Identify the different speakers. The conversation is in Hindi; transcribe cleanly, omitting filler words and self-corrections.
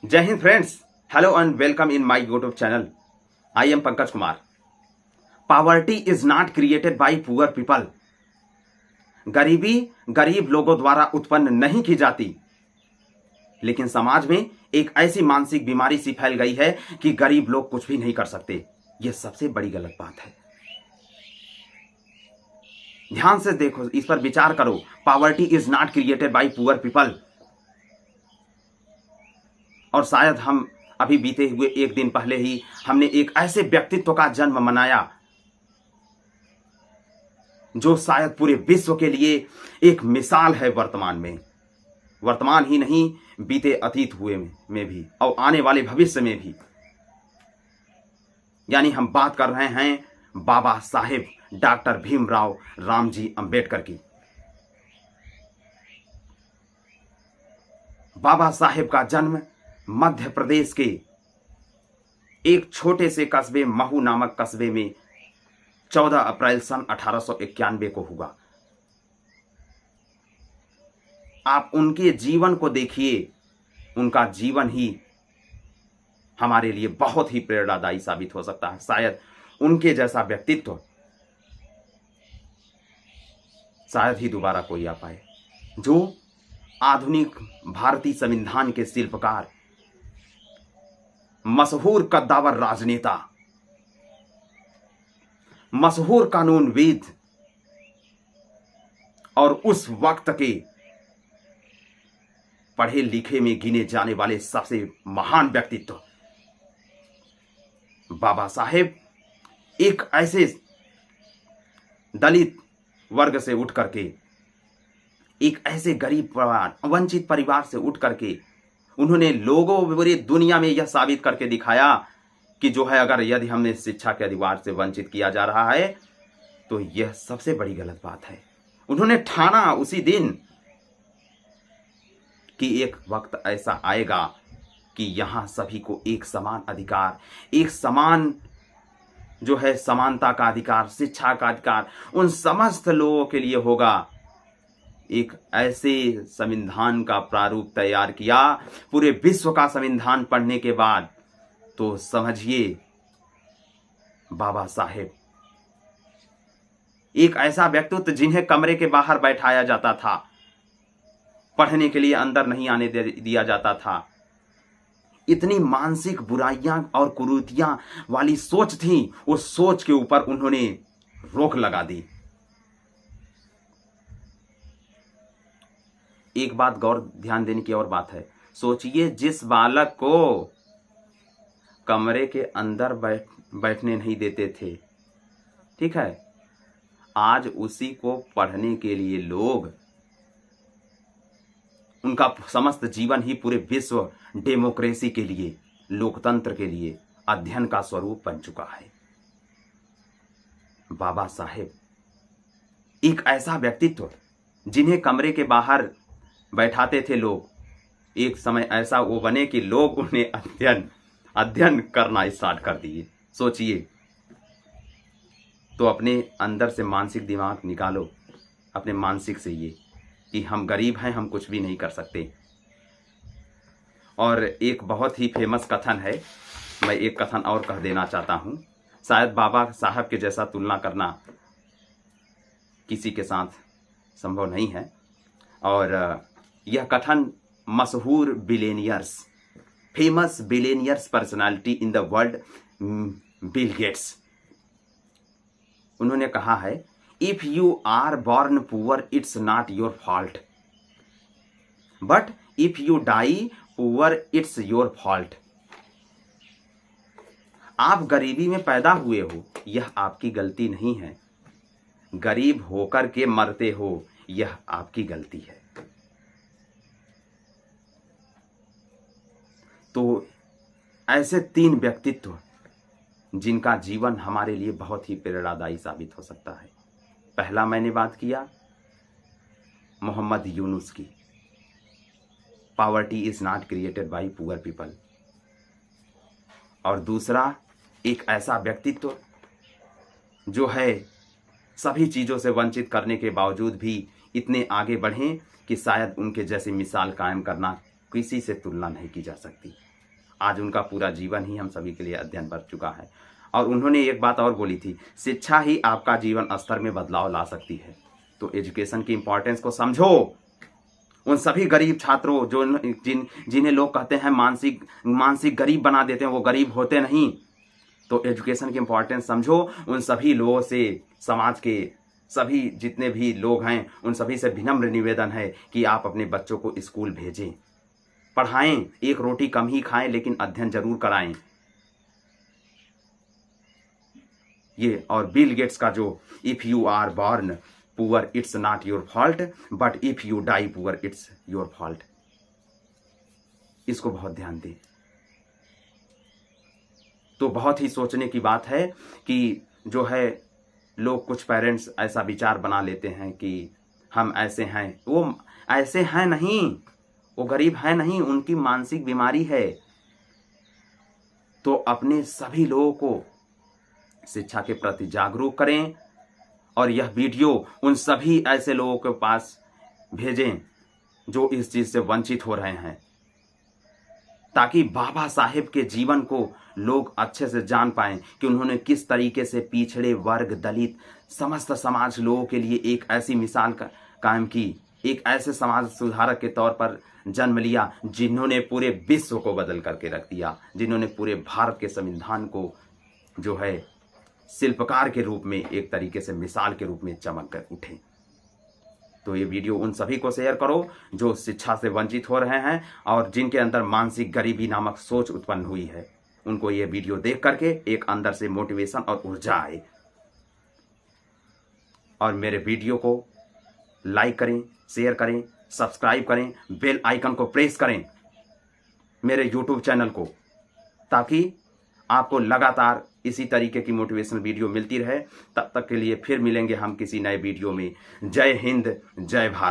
Speaker 1: जय Hind friends, hello and welcome in my YouTube channel. I am Pankaj Kumar. Poverty is not created by poor people. गरीबी गरीब लोगों द्वारा उत्पन्न नहीं की जाती, लेकिन समाज में एक ऐसी मानसिक बीमारी सी फैल गई है कि गरीब लोग कुछ भी नहीं कर सकते। यह सबसे बड़ी गलत बात है। ध्यान से देखो, इस पर विचार करो। Poverty is not created by poor people. और शायद हम अभी बीते हुए एक दिन पहले ही हमने एक ऐसे व्यक्तित्व का जन्म मनाया जो शायद पूरे विश्व के लिए एक मिसाल है। वर्तमान ही नहीं, बीते अतीत हुए में भी और आने वाले भविष्य में भी। यानी हम बात कर रहे हैं बाबा साहेब डॉक्टर भीमराव रामजी अंबेडकर की। बाबा साहेब का जन्म मध्य प्रदेश के एक छोटे से कस्बे महू नामक कस्बे में 14 अप्रैल सन 1891 को हुआ। आप उनके जीवन को देखिए, उनका जीवन ही हमारे लिए बहुत ही प्रेरणादायी साबित हो सकता है। शायद उनके जैसा व्यक्तित्व शायद ही दोबारा कोई आ पाए, जो आधुनिक भारतीय संविधान के शिल्पकार, मशहूर कद्दावर राजनेता, मशहूर कानूनविद और उस वक्त के पढ़े लिखे में गिने जाने वाले सबसे महान व्यक्तित्व बाबा साहेब एक ऐसे दलित वर्ग से उठ करके, एक ऐसे गरीब परिवार, वंचित परिवार से उठ करके उन्होंने लोगों पूरी दुनिया में यह साबित करके दिखाया कि जो है, अगर यदि हमने शिक्षा के अधिकार से वंचित किया जा रहा है तो यह सबसे बड़ी गलत बात है। उन्होंने ठाना उसी दिन कि एक वक्त ऐसा आएगा कि यहां सभी को एक समान अधिकार, एक समान जो है समानता का अधिकार, शिक्षा का अधिकार उन समस्त लोगों के लिए होगा। एक ऐसे संविधान का प्रारूप तैयार किया पूरे विश्व का संविधान पढ़ने के बाद। तो समझिए, बाबा साहेब एक ऐसा व्यक्तित्व जिन्हें कमरे के बाहर बैठाया जाता था, पढ़ने के लिए अंदर नहीं आने दिया जाता था। इतनी मानसिक बुराइयां और कुरीतियां वाली सोच थी, उस सोच के ऊपर उन्होंने रोक लगा दी। एक बात गौर ध्यान देने की और बात है। सोचिए, जिस बालक को कमरे के अंदर बैठने नहीं देते थे, ठीक है, आज उसी को पढ़ने के लिए लोग, उनका समस्त जीवन ही पूरे विश्व डेमोक्रेसी के लिए, लोकतंत्र के लिए अध्ययन का स्वरूप बन चुका है। बाबा साहेब एक ऐसा व्यक्तित्व जिन्हें कमरे के बाहर बैठाते थे लोग, एक समय ऐसा वो बने कि लोग उन्हें अध्ययन करना स्टार्ट कर दिए। सोचिए, तो अपने अंदर से मानसिक दिमाग निकालो, अपने मानसिक से ये कि हम गरीब हैं, हम कुछ भी नहीं कर सकते। और एक बहुत ही फेमस कथन है, मैं एक कथन और कह देना चाहता हूं। शायद बाबा साहब के जैसा तुलना करना किसी के साथ संभव नहीं है। और यह कथन मशहूर billionaires, famous billionaires personality in the world, Bill Gates, उन्होंने कहा है, if you are born poor it's not your fault, but if you die poor it's your fault. आप गरीबी में पैदा हुए हो, यह आपकी गलती नहीं है। गरीब होकर के मरते हो, यह आपकी गलती है। तो ऐसे तीन व्यक्तित्व जिनका जीवन हमारे लिए बहुत ही प्रेरणादायी साबित हो सकता है। पहला मैंने बात किया मोहम्मद यूनुस की, poverty is not created by poor people. और दूसरा एक ऐसा व्यक्तित्व जो है सभी चीज़ों से वंचित करने के बावजूद भी इतने आगे बढ़े कि शायद उनके जैसी मिसाल कायम करना किसी से तुलना नहीं की जा सकती। आज उनका पूरा जीवन ही हम सभी के लिए अध्ययन बन चुका है। और उन्होंने एक बात और बोली थी, शिक्षा ही आपका जीवन स्तर में बदलाव ला सकती है। तो एजुकेशन की इंपॉर्टेंस को समझो। उन सभी गरीब छात्रों जिन्हें लोग कहते हैं मानसिक गरीब बना देते हैं, वो गरीब होते नहीं। तो एजुकेशन की इंपॉर्टेंस समझो। उन सभी लोगों से, समाज के सभी जितने भी लोग हैं, उन सभी से विनम्र निवेदन है कि आप अपने बच्चों को स्कूल भेजें, पढ़ाएं। एक रोटी कम ही खाएं लेकिन अध्ययन जरूर कराएं। ये और बिल गेट्स का जो if you are born poor it's not your fault but if you die poor it's your fault, इसको बहुत ध्यान दें। तो बहुत ही सोचने की बात है कि जो है लोग, कुछ पेरेंट्स ऐसा विचार बना लेते हैं कि हम ऐसे हैं। वो ऐसे हैं नहीं, वो गरीब है नहीं, उनकी मानसिक बीमारी है। तो अपने सभी लोगों को शिक्षा के प्रति जागरूक करें और यह वीडियो उन सभी ऐसे लोगों के पास भेजें जो इस चीज से वंचित हो रहे हैं, ताकि बाबा साहेब के जीवन को लोग अच्छे से जान पाएं कि उन्होंने किस तरीके से पिछड़े वर्ग, दलित, समस्त समाज लोगों के लिए एक ऐसी मिसाल कायम की, एक ऐसे समाज सुधारक के तौर पर जन्म लिया जिन्होंने पूरे विश्व को बदल करके रख दिया, जिन्होंने पूरे भारत के संविधान को जो है शिल्पकार के रूप में, एक तरीके से मिसाल के रूप में चमक कर उठे। तो ये वीडियो उन सभी को शेयर करो जो शिक्षा से वंचित हो रहे हैं और जिनके अंदर मानसिक गरीबी नामक सोच उत्पन्न हुई है। उनको ये वीडियो देख करके एक अंदर से मोटिवेशन और ऊर्जा आए। और मेरे वीडियो को लाइक करें, शेयर करें, सब्सक्राइब करें, बेल आइकन को प्रेस करें मेरे यूट्यूब चैनल को, ताकि आपको लगातार इसी तरीके की मोटिवेशनल वीडियो मिलती रहे। तब तक के लिए फिर मिलेंगे हम किसी नए वीडियो में। जय हिंद, जय भारत।